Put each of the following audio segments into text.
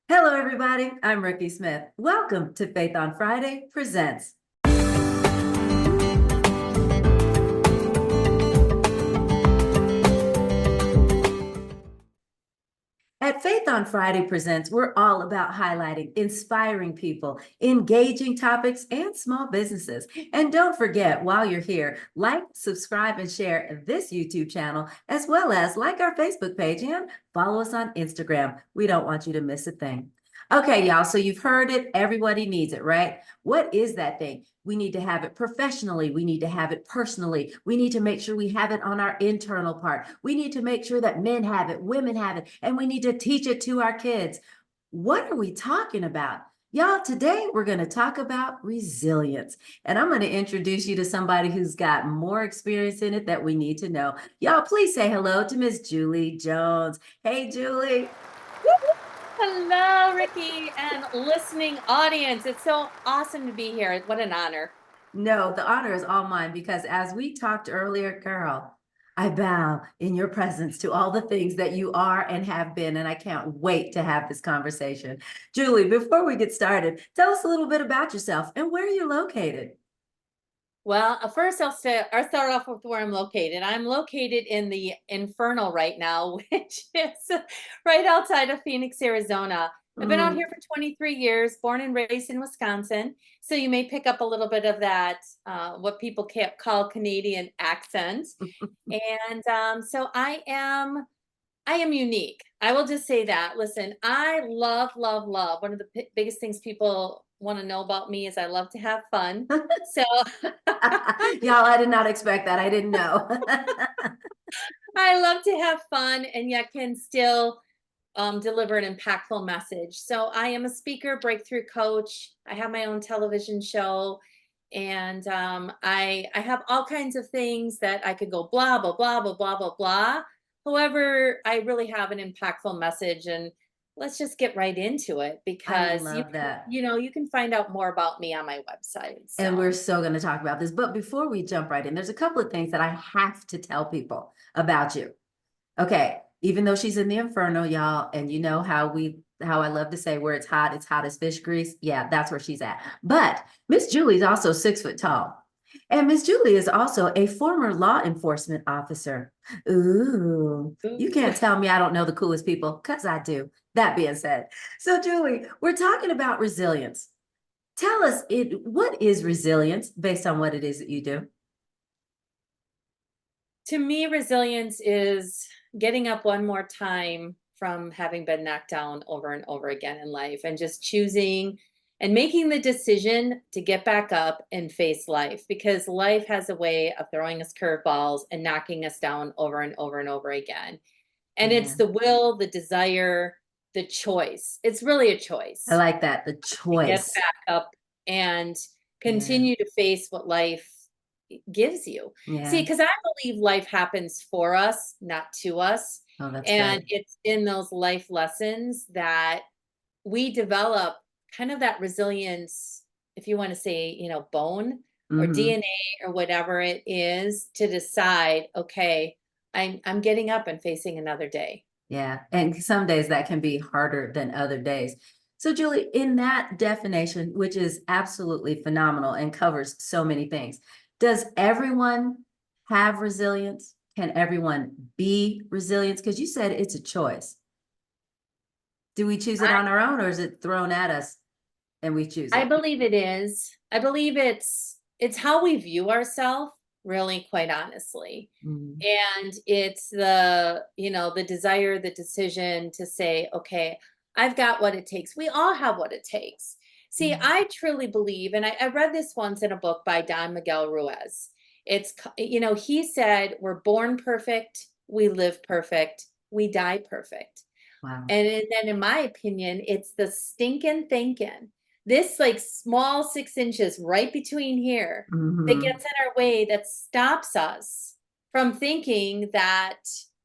Hello, everybody. I'm Ricky Smith. Welcome to Faith on Friday Presents. At Faith on Friday Presents, we're all about highlighting inspiring people, engaging topics, and small businesses. And don't forget, while you're here, like, subscribe, and share this YouTube channel, as well as like our Facebook page and follow us on Instagram. We don't want you to miss a thing. Okay, y'all, so you've heard it. Everybody needs it, right? What is that thing? We need to have it professionally. We need to have it personally. We need to make sure we have it on our internal part. We need to make sure that men have it, women have it, and we need to teach it to our kids. What are we talking about? Y'all, today we're going to talk about resilience. And I'm going to introduce you to somebody who's got more experience in it that we need to know. Y'all, please say hello to Miss Julie Jones. Hey, Julie. Hello, Ricky, and listening audience. It's so awesome to be here. What an honor. No, the honor is all mine because as we talked earlier, girl, I bow in your presence to all the things that you are and have been, and I can't wait to have this conversation. Julie, before we get started, tell us a little bit about yourself and where you're located. Well, first I'll start off with where I'm located. I'm located in the Infernal right now, which is right outside of Phoenix, Arizona. I've been out Mm. here for 23 years, born and raised in Wisconsin. So you may pick up a little bit of that, what people call Canadian accent. And so I am unique. I will just say that. Listen, I love, love, love. One of the biggest things people want to know about me is I love to have fun. So Y'all, I did not expect that. I didn't know. I love to have fun and yet can still deliver an impactful message. So I am a speaker, breakthrough coach. I have my own television show, and I have all kinds of things that I could go blah blah blah blah blah blah blah. However, I really have an impactful message, and let's just get right into it I because love that. you can find out more about me on my website. And we're So so going to talk about this. But before we jump right in, there's a couple of things that I have to tell people about you. Okay, even though she's in the inferno, y'all, and you know how I love to say where it's hot as fish grease. Yeah, that's where she's at. But Miss Julie's also 6 foot tall. And Miss Julie is also a former law enforcement officer. Ooh, you ooh. can't tell me I don't know the coolest people, because I do. That being said, so Julie, we're talking about resilience. Tell us what is resilience based on what it is that you do? To me, resilience is getting up one more time from having been knocked down over and over again in life and just choosing and making the decision to get back up and face life because life has a way of throwing us curveballs and knocking us down over and over and over again. And it's Yeah, the will, the desire, the choice. It's really a I choice like that. The to get choice. back up and Yeah, continue to face what life gives you. See, yeah. because I believe life happens for us, not to us. Oh, that's And good. it's in those life lessons that we develop kind of that resilience, if you want to say, bone or Hmm. DNA or whatever it is, to decide, okay, I'm getting up and facing another day. Yeah. And some days that can be harder than other days. So, Julie, in that definition, which is absolutely phenomenal and covers so many things, does everyone have resilience? Can everyone be resilient? Because you said it's a choice. Do we choose it on our own or is it thrown at us and we choose I it? believe it is. I believe it's how we view ourselves, really, quite honestly. Mm. And it's the desire, the decision to say, okay, I've got what it takes. We all have what it takes. See, Mm. I truly believe, and I read this once in a book by Don Miguel Ruiz. He said, we're born perfect, we live perfect, we die perfect. Wow. And then, in my opinion, it's the stinking thinking. This like small 6 inches right between here that Hmm. gets in our way that stops us from thinking that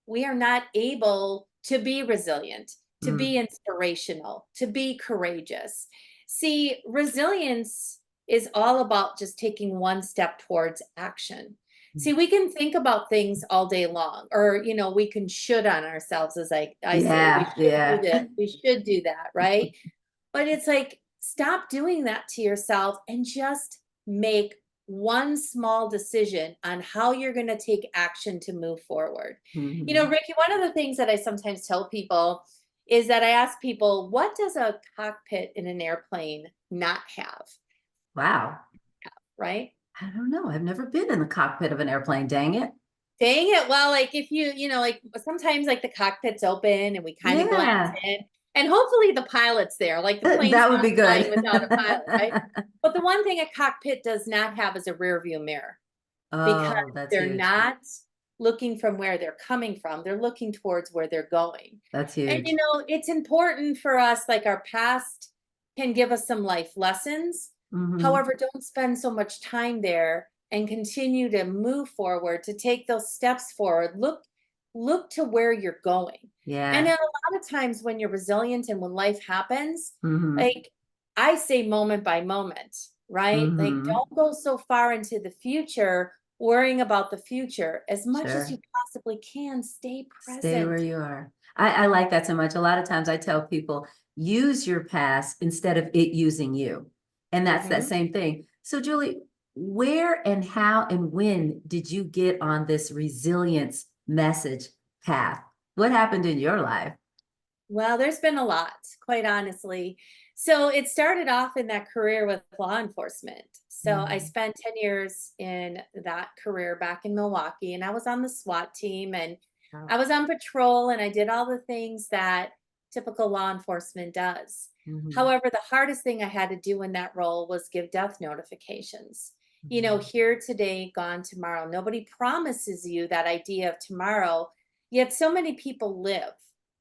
we are not able to be resilient, to be Mm. inspirational, to be courageous. See, resilience is all about just taking one step towards action. See, we can think about things all day long, or, we can should on ourselves, as I say, we Yeah, should do yeah. this, we should do that, right? But it's like, stop doing that to yourself and just make one small decision on how you're going to take action to move forward. Mhm. Ricky, one of the things that I sometimes tell people is that I ask people, what does a cockpit in an airplane not have? Wow. Right? I don't know. I've never been in the cockpit of an airplane, dang it. Dang it. Well, like if like sometimes like the cockpit's open and we kind of glance Yeah, in, and hopefully the pilot's there. Like the plane's that would not be flying good. without a pilot, right? But the one thing a cockpit does not have is a rear view mirror, because Oh, that's they're huge. not looking from where they're coming from. They're looking towards where they're going. That's And huge. it's important for us, like our past can give us some life lessons. Hmm. However, don't spend so much time there, and continue to move forward, to take those steps forward. Look to where you're going. And Yeah. then a lot of times when you're resilient and when life happens, Hmm. like I say moment by moment, right? Like Hmm. don't go so far into the future worrying about the future. As much as you Sure. possibly can, stay Stay where present. you are. I like that so much. A lot of times I tell people, use your past instead of it using you. And that's that Mhm. same thing. So, Julie, where and how and when did you get on this resilience message path? What happened in your life? Well, there's been a lot, quite honestly. So it started off in that career with law enforcement. So I Mhm. spent 10 years in that career back in Milwaukee, and I was on the SWAT team, and Wow. I was on patrol, and I did all the things that typical law enforcement does. Mhm. However, the hardest thing I had to do in that role was give death notifications. Mhm. Here today, gone tomorrow. Nobody promises you that idea of tomorrow, yet so many people live.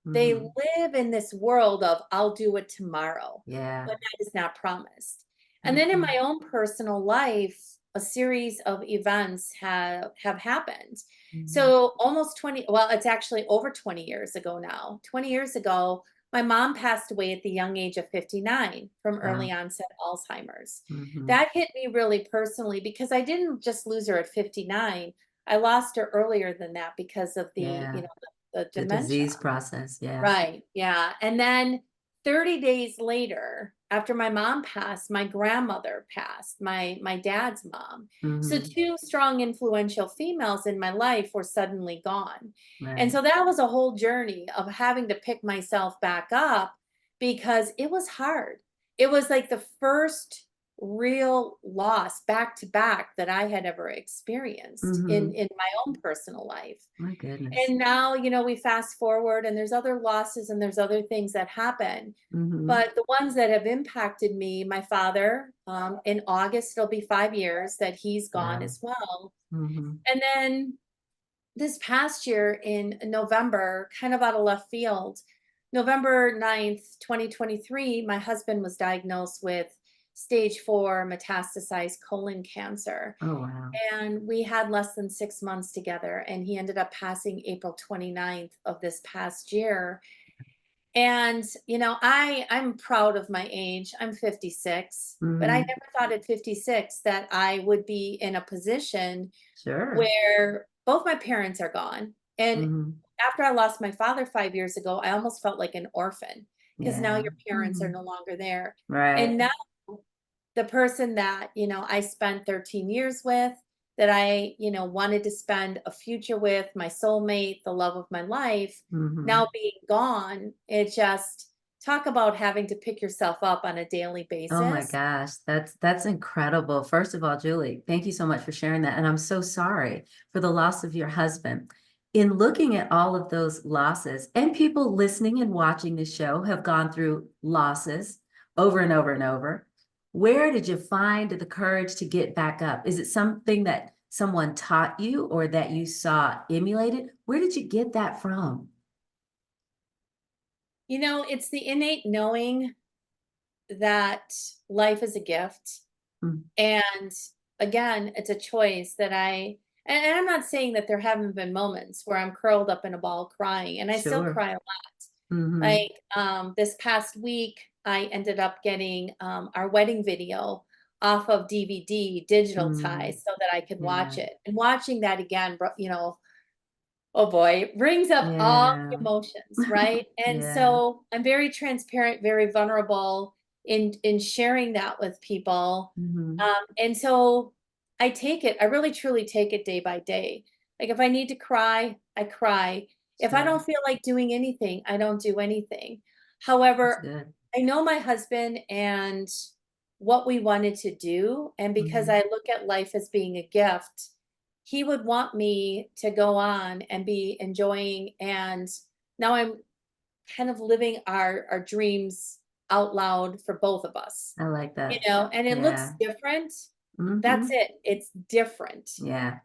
They Mhm. live in this world of I'll do it tomorrow, Yeah. but that is not promised. And then in Mhm. my own personal life, a series of events have happened. Mhm. So almost 20, well, it's actually over 20 years ago now. 20 years ago, my mom passed away at the young age of 59 from early Wow. onset Alzheimer's. Mhm. That hit me really personally because I didn't just lose her at 59. I lost her earlier than that because of Yeah. the The dementia. disease process. Yeah. Right, yeah, and then 30 days later, after my mom passed, my grandmother passed, my dad's mom. So Mhm. 2 strong, influential females in my life were suddenly gone. And Right. so that was a whole journey of having to pick myself back up because it was hard. It was like the first real loss back to back that I had ever experienced in Mhm. my own personal life. My goodness. And now, we fast forward and there's other losses and there's other things that happen. Mhm. But the ones that have impacted me, my father, in August, it'll be 5 years that he's gone Wow. as well. Mhm. And then this past year in November, kind of out of left field, November 9th, 2023, my husband was diagnosed with stage 4 metastasized colon cancer. Oh, wow. And we had less than 6 months together, and he ended up passing April 29th of this past year. And, I'm proud of my age. I'm 56, but I Mhm. never thought at 56 that I would be in a position Sure. where both my parents are gone. And Mhm. after I lost my father 5 years ago, I almost felt like an orphan because now Yeah. your parents are Mhm. no longer there. And Right. now the person that, I spent 13 years with, that I, wanted to spend a future with, my soulmate, the love of my life, Mhm. now being gone, it just talk about having to pick yourself up on a daily Oh my basis. gosh, that's incredible. First of all, Julie, thank you so much for sharing that. And I'm so sorry for the loss of your husband. In looking at all of those losses, and people listening and watching the show have gone through losses over and over and over. Where did you find the courage to get back up? Is it something that someone taught you or that you saw emulated? Where did you get that from? It's the innate knowing that life is a gift. Mm, And again, it's a choice that and I'm not saying that there haven't been moments where I'm curled up in a ball crying, and I still sure. cry a lot. Hmm. Like, this past week, I ended up getting, our wedding video off of DVD, Mm, digitalized so that I could watch yeah. it. And watching that again, oh boy, it brings up all the Yeah. emotions, right? And Yeah. so I'm very transparent, very vulnerable in sharing that with people. Mhm. And so I take it, I really truly take it day by day. Like if I need to cry, I cry. If I Sure. don't feel like doing anything, I don't do anything. That's However, good. I know my husband and what we wanted to do. And because Mhm. I look at life as being a gift, he would want me to go on and be enjoying. And now I'm kind of living our dreams out loud for both of us, I like that. and it looks Yeah. different. That's Mhm. it. It's different. Yeah.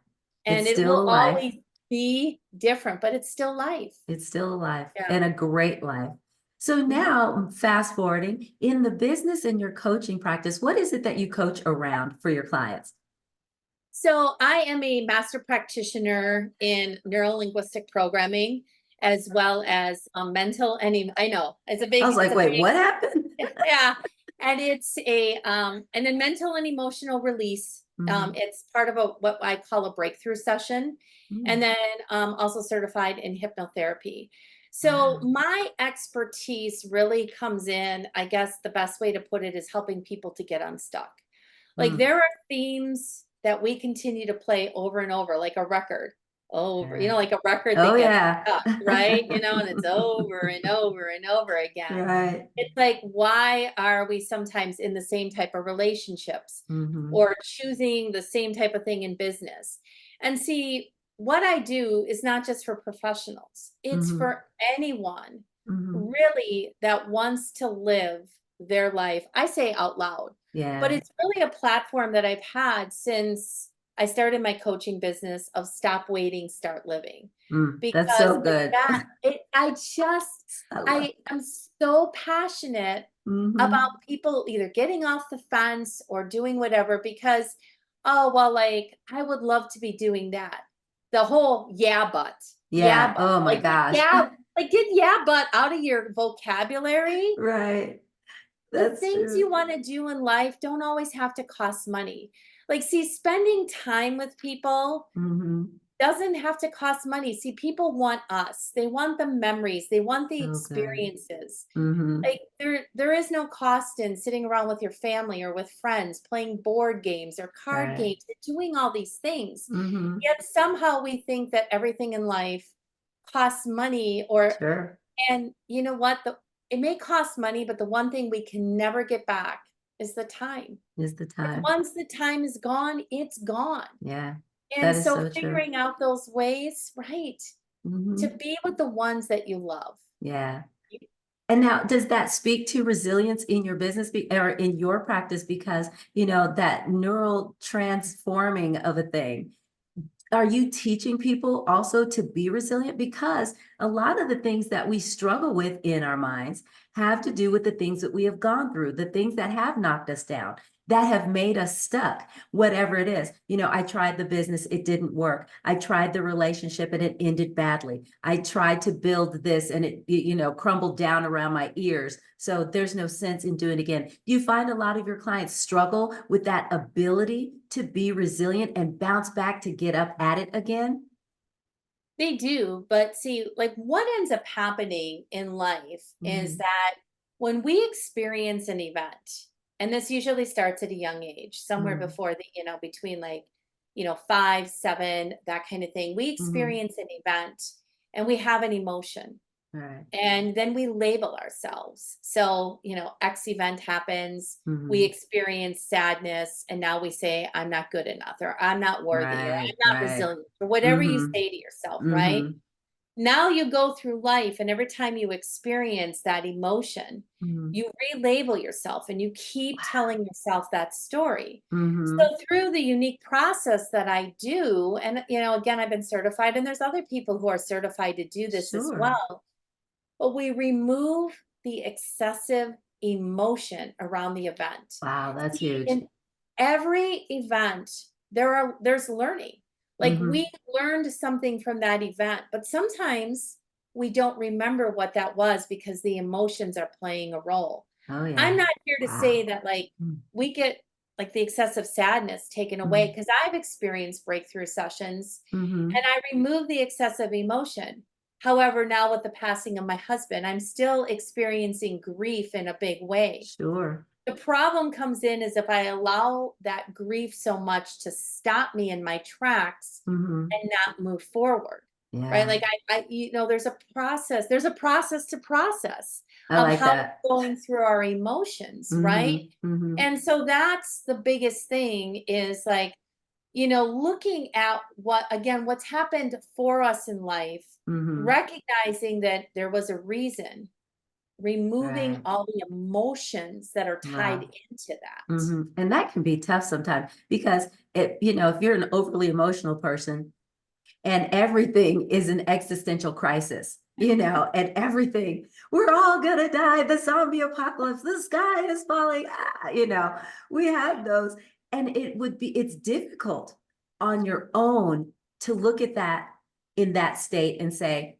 And It's it still will a life. always be different, but it's still life. It's still a life Yeah. and a great life. So Mhm. now, fast forwarding in the business and your coaching practice, what is it that you coach around for your clients? So I am a master practitioner in neuro-linguistic programming as well as mental and I know I was it's like, a wait, big what happened? yeah, and it's a and then mental and emotional release. Mhm. It's part of what I call a breakthrough session, and Mm. then also certified in hypnotherapy. So Wow. my expertise really comes in, I guess the best way to put it is helping people to get unstuck. Like Mm. there are themes that we continue to play over and over, like a record. Over, Yeah. like a record Oh, that gets yeah. stuck, right? And it's over and over and over again. Right. It's like, why are we sometimes in the same type of relationships Mhm. or choosing the same type of thing in business? And see, what I do is not just for professionals, it's Mhm. for anyone Mhm. really that wants to live their life. I say out loud, but Yeah. it's really a platform that I've had since I started my coaching business of stop waiting, start living. Mm. That's Because so good. I love. I am so passionate about Mhm. people either getting off the fence or doing whatever because, oh, well, like, I would love to be doing that. The whole yeah, Yeah. but, Oh my gosh. get yeah, but out of your vocabulary. Right. The That's things true. you wanna do in life don't always have to cost money. Like, see, spending time with people Mhm. doesn't have to cost money. See, people want us. They want the memories. They want the So good. experiences. Mhm. Like there is no cost in sitting around with your family or with friends, playing board games or card Right. games, and doing all these things. Mhm. Yet somehow we think that everything in life costs money Sure. and you know what? It may cost money, but the one thing we can never get back is the time. Is the And time. once the time is gone, it's gone. Yeah. And That is so so true. figuring out those ways, right, to Mhm. be with the ones that you love. Yeah. And now, does that speak to resilience in your business or in your practice? Because, that neural transforming of a thing, are you teaching people also to be resilient? Because a lot of the things that we struggle with in our minds have to do with the things that we have gone through, the things that have knocked us down, that have made us stuck, whatever it is. I tried the business, it didn't work. I tried the relationship and it ended badly. I tried to build this and it crumbled down around my ears. So there's no sense in doing it again. Do you find a lot of your clients struggle with that ability to be resilient and bounce back to get up at it again? They do, but see, like what ends up happening in life is Mhm. that when we experience an event, and this usually starts at a young age, somewhere Mm. before between 5, 7, that kind of thing, we Mhm. experience an event and we have an emotion. Right. And then we label ourselves. So, X event happens, we Mhm. experience sadness, and now we say, I'm not good enough, or I'm not worthy, or I'm Right, not right. resilient, or whatever you Mhm. say to yourself, right? Mhm. Now you go through life, and every time you experience that emotion, Mhm. you relabel yourself and you keep telling yourself that story. Mhm. So, through the unique process that I do, and again, I've been certified, and there's other people who are certified to do this as Sure. well, but we remove the excessive emotion around the event. Wow, that's See, huge. in every event, there's learning. Like we Mhm. learned something from that event, but sometimes we don't remember what that was because the emotions are playing a role. Oh, I'm yeah. not here to say Wow. that like Mm. we get like the excessive sadness taken away, because I've experienced breakthrough sessions Mm-hmm. and I remove the excessive emotion. However, now with the passing of my husband, I'm still experiencing grief in a big way. Sure. The problem comes in is if I allow that grief so much to stop me in my tracks Mm-hmm. and not move forward, right? Yeah, Like there's a process to process I of like how that. we're going through our emotions, right? Mm-hmm. Mm-hmm. And so that's the biggest thing is like, looking at what's happened for us in life, Mm-hmm. recognizing that there was a reason, removing Right. all the emotions that are tied Wow. into that. Hmm. And that can be tough sometimes because if you're an overly emotional person and everything is an existential crisis, and everything, we're all gonna die, the zombie apocalypse, the sky is falling, we have those. And it's difficult on your own to look at that in that state and say,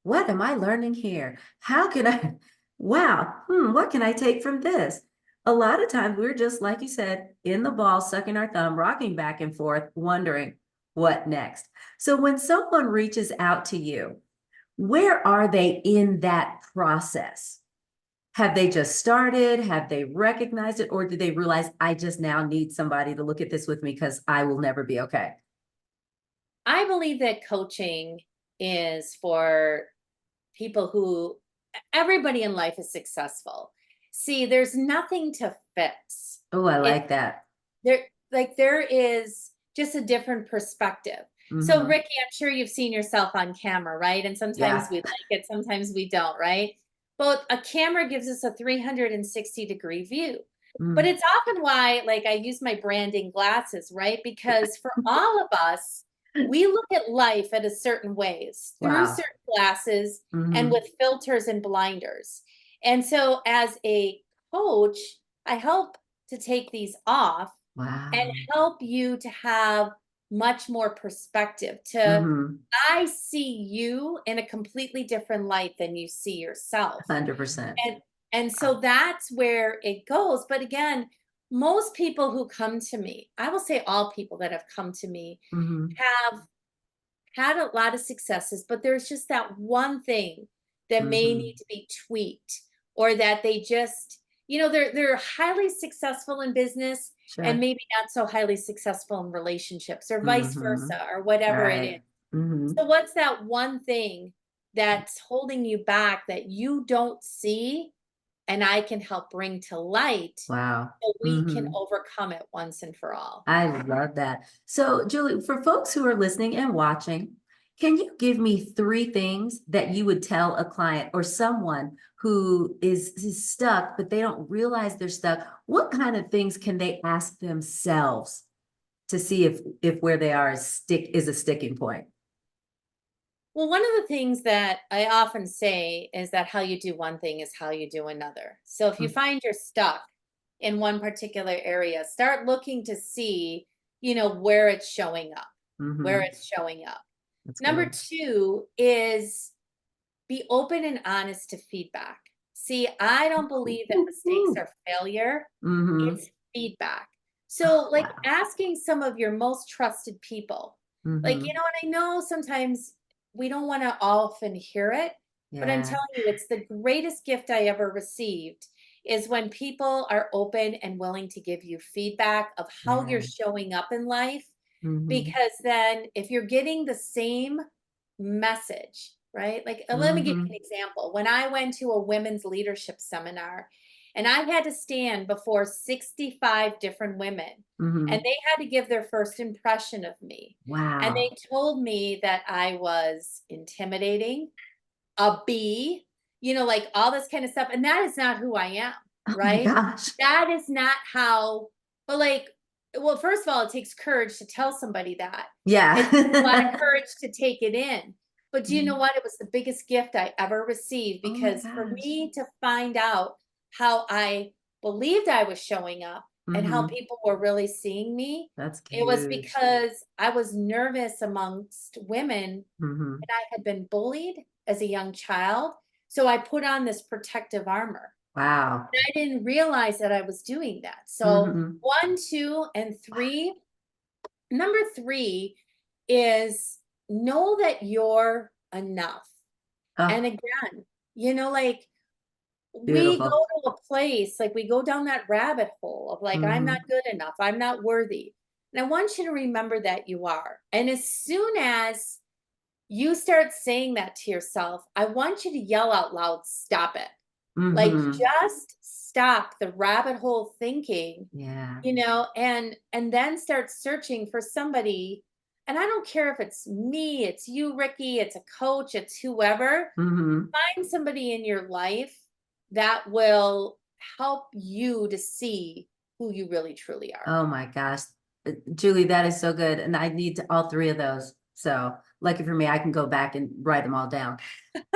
what am I learning here? How can I, wow, what can I take from this? A lot of times we're just, like you said, in the ball, sucking our thumb, rocking back and forth, wondering what next. So when someone reaches out to you, where are they in that process? Have they just started? Have they recognized it? Or do they realize I just now need somebody to look at this with me because I will never be okay? I believe that coaching is for people who everybody in life is successful. See, there's nothing to fix. Oh, I It like that. there is just a different perspective. So Hmm. Ricky, I'm sure you've seen yourself on camera, right? And sometimes Yeah. we like it, sometimes we don't, right? But a camera gives us a 360-degree view. But Mm. it's often why, like, I use my branding glasses, right? Because for all of us, we look at life at a certain ways through Wow. certain glasses and Hmm. with filters and blinders. And so as a coach, I help to take these off and Wow. help you to have much more perspective to Hmm. I see you in a completely different light than you see yourself. 100%. And and so that's where it goes. But again, most people who come to me, I will say all people that have come to me Hmm. have had a lot of successes, but there's just that one thing that may need Hmm. to be tweaked or that they just, they're highly successful in business and Sure. maybe not so highly successful in relationships or vice Hmm. versa or whatever it is. Right. Hmm. So what's that one thing that's holding you back that you don't see and I can help bring to light Wow. so we can Hmm. overcome it once and for all? I love that. So, Julie, for folks who are listening and watching, can you give me three things that you would tell a client or someone who is stuck, but they don't realize they're stuck? What kind of things can they ask themselves to see if where they are is a sticking point? Well, one of the things that I often say is that how you do one thing is how you do another. So if you find you're stuck in one particular area, start looking to see, where it's showing up, where Mm-hmm. it's showing up. That's Number good. two is be open and honest to feedback. See, I don't believe that mistakes are failure, Mm-hmm. it's feedback. Oh, So, like wow. asking some of your most trusted people, like, Mm-hmm. and I know sometimes we don't want to often hear it, but I'm Yeah. telling you, it's the greatest gift I ever received is when people are open and willing to give you feedback of how you're Yeah. showing up in life. Mm-hmm. Because then if you're getting the same message, right? Like, let me give Mm-hmm. you an example. When I went to a women's leadership seminar and I had to stand before 65 different women and Mm-hmm. they had to give their first impression of me. And they Wow. told me that I was intimidating, a bee, like all this kind of stuff. And that is not who I am, Oh my right? gosh. That is not how, but like, well, first of all, it takes courage to tell somebody that. It takes a lot of Yeah. courage to take it in. But do you know Mhm. what? It was the biggest gift I ever received Oh my because for gosh. me to find out how I believed I was showing up and how Mhm. people were really seeing me, That's it was huge. because I was nervous amongst women Mhm. and I had been bullied as a young child. So I put on this protective armor. Wow. I didn't realize that I was doing that. So Hmm. 1, 2, and 3. Number 3 is know that you're enough. And Oh, again, like we go beautiful. to a place, like we go down that rabbit hole of like, I'm not Hmm. good enough, I'm not worthy. And I want you to remember that you are. And as soon as you start saying that to yourself, I want you to yell out loud, stop it. Like Hmm. just stop the rabbit hole thinking, Yeah. and then start searching for somebody. And I don't care if it's me, it's you, Ricky, it's a coach, it's whoever. Hmm. Find somebody in your life that will help you to see who you really truly are. Oh my gosh. Julie, that is so good. And I need all three of those. So lucky for me, I can go back and write them all down.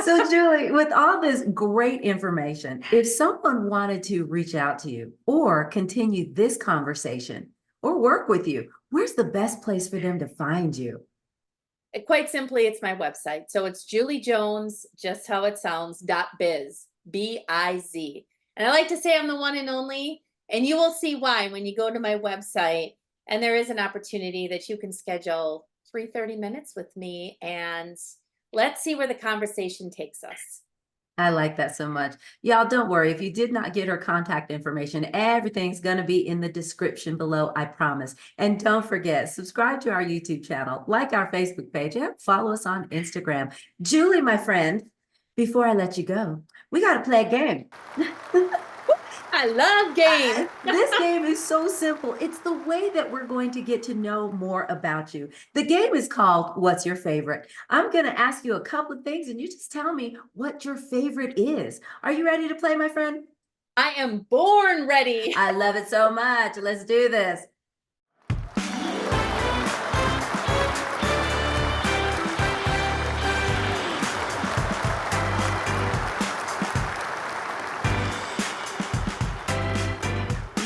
So, Julie, with all this great information, if someone wanted to reach out to you or continue this conversation or work with you, where's the best place for them to find you? Quite simply, it's my website. So it's Julie Jones, just how it sounds, .biz, B-I-Z. And I like to say I'm the one and only, and you will see why when you go to my website. And there is an opportunity that you can schedule 30 minutes with me, and let's see where the conversation takes us. I like that so much. Y'all, don't worry. If you did not get her contact information, everything's going to be in the description below, I promise. And don't forget, subscribe to our YouTube channel, like our Facebook page, and follow us on Instagram. Julie, my friend, before I let you go, we got to play a game. I love games. This game is so simple. It's the way that we're going to get to know more about you. The game is called What's Your Favorite? I'm going to ask you a couple of things and you just tell me what your favorite is. Are you ready to play, my friend? I am born ready. I love it so much. Let's do this.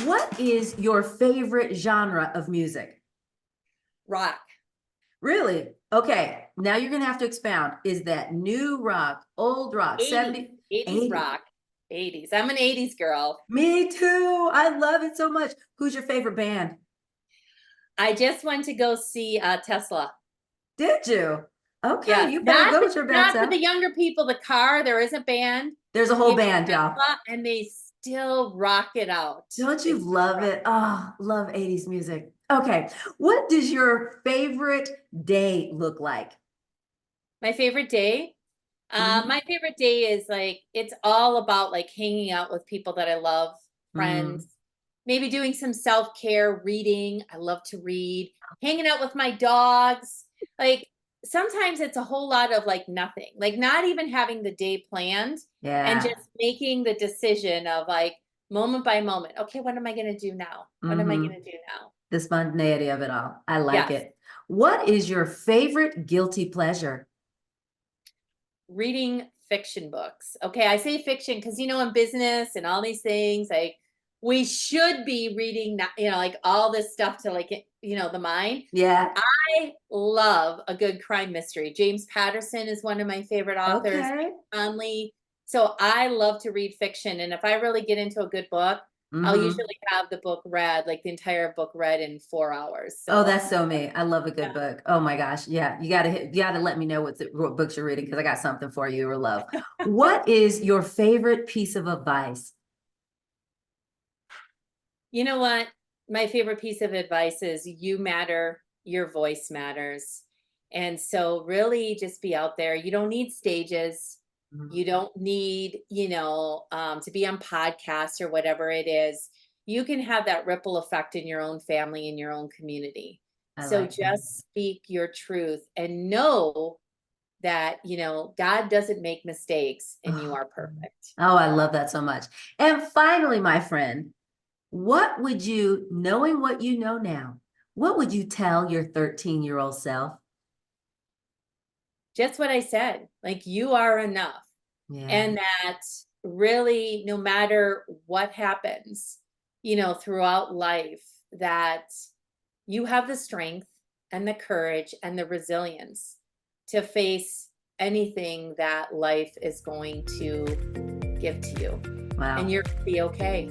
What is your favorite genre of music? Rock. Really? Okay. Now you're going to have to expound. Is that new rock, old rock, 80s. 70, 80s 80? rock. 80s. I'm an 80s girl. Me too. I love it so much. Who's your favorite band? I just went to go see Tesla. Did you? Okay, Yes, you better not go for, with your band not for the self. younger people. The car, there is a band, There's a whole band, y'all. Tesla, and they still rock it out. Don't you It's love rock. it? Oh, love 80s music. Okay, what does your favorite day look like? My favorite day. Mhm. My favorite day is like it's all about like hanging out with people that I love, Mm, friends, maybe doing some self-care, reading. I love to read, hanging out with my dogs. Like sometimes it's a whole lot of like nothing, like not even having the day planned and yeah. just making the decision of like moment by moment. Okay, what am I going to do now? What am I Hmm. going to do now? The spontaneity of it all. I like Yes. it. What is your favorite guilty pleasure? Reading fiction books. Okay, I say fiction because in business and all these things, like we should be reading, like all this stuff to like the mind. Yeah. I love a good crime mystery. James Patterson is one of my favorite authors. Okay. Conley. So I love to read fiction, and if I really get into a good book, I'll Hmm. usually have the book read, like the entire book read in 4 hours. Oh, So that's so me. I love a yeah. good book. Oh my gosh. Yeah. You gotta let me know what books you're reading because I got something for you or love. What is your favorite piece of advice? You know what? My favorite piece of advice is you matter, your voice matters. And so really just be out there. You don't need stages. Mhm. You don't need, to be on podcasts or whatever it is. You can have that ripple effect in your own family, in your own community. I So like that. just speak your truth and know that, God doesn't make mistakes and you Oh, are perfect. oh, I love that so much. And finally, my friend, what would you, knowing what you know now, what would you tell your 13-year-old self? Just what I said, like you are enough. Yeah, And that really, no matter what happens, throughout life, that you have the strength and the courage and the resilience to face anything that life is going to give to you. Wow. and you're gonna be okay.